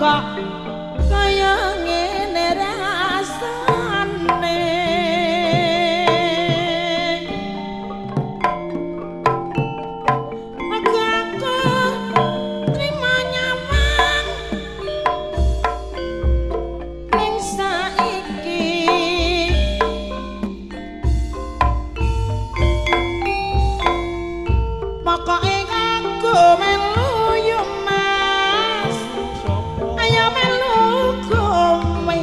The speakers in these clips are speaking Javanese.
kok kaya ngene rasane aku trimo nyawang ning saiki pokoke aku melu yo Mas ayo melu kowe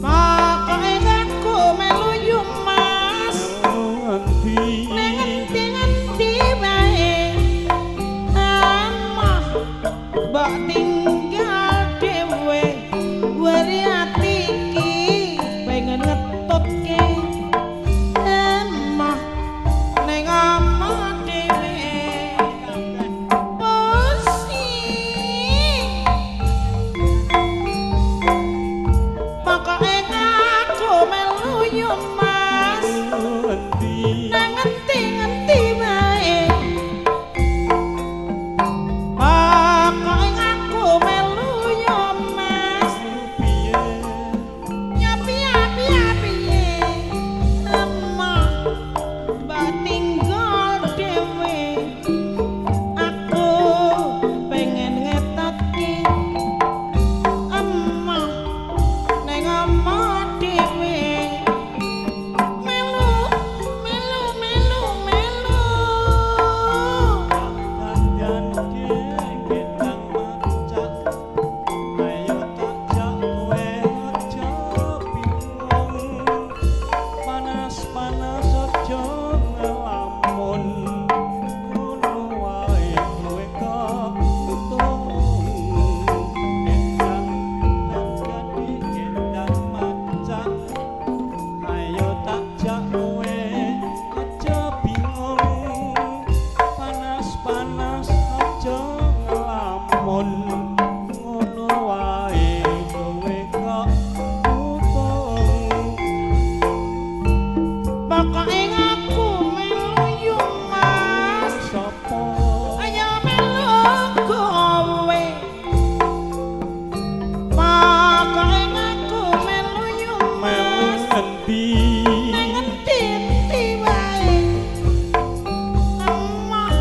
pokoke aku melu yo Mas ngendi wae amah mbok tinggal dhewe weri ati iki pengen ngetutke emah ning omah dhewe pusing pokoke aku melu yo Mas nang ngendi wae pokoke aku melu yo Mas ya piye emah mbak tinggal dhewe aku pengen ngetutke emah ning omah dhewe melu panas aja ngelamun ngono wae kowe kok gendang macak ayo tak jak kowe aja bingung panas aja ngelamun ngono wae kowe kok pokoke aku melu yo Mas sapa ayo melu kowe pokoke aku melu yo Mas endi nang ngendi wae emah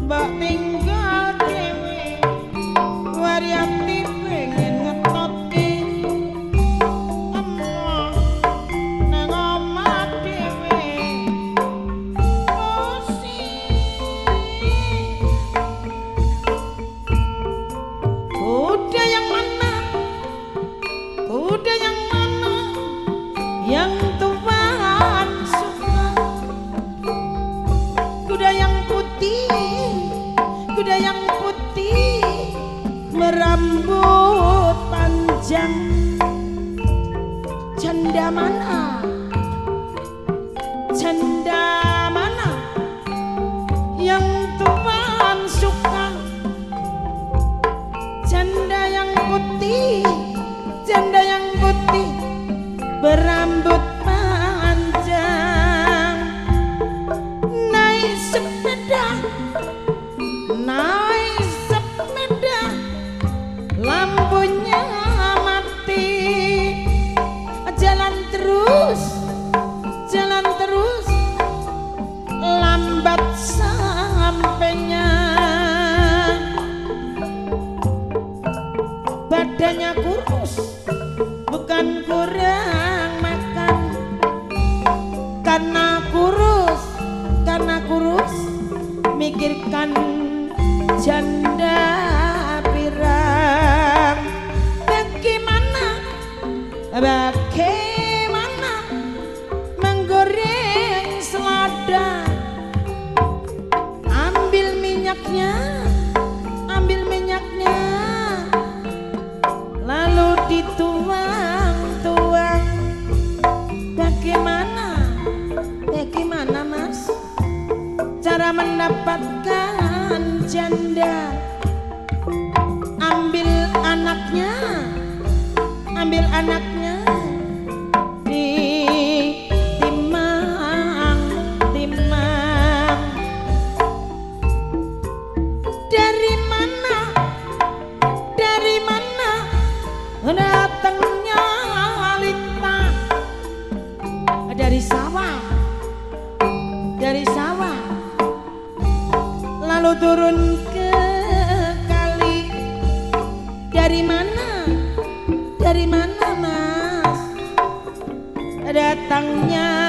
mbok tinggal dhewe wari ati pengen ngetutke emah nang omah dhewe kuda yang mana yang Tuhan suka kuda yang putih berambut panjang janda mana yang Tuhan suka janda yang putih berambut panjang naik sepeda lampunya mati jalan terus lambat sampainya badannya kurus bukan kurang makan karena kurus mikirkan janda pirang bagaimana menggoreng selada ambil minyaknya lalu dituang bagaimana Mas cara mendapatkan janda ambil anaknya ditimang dari mana turun ke kali. Dari mana? Dari mana, Mas? Datangnya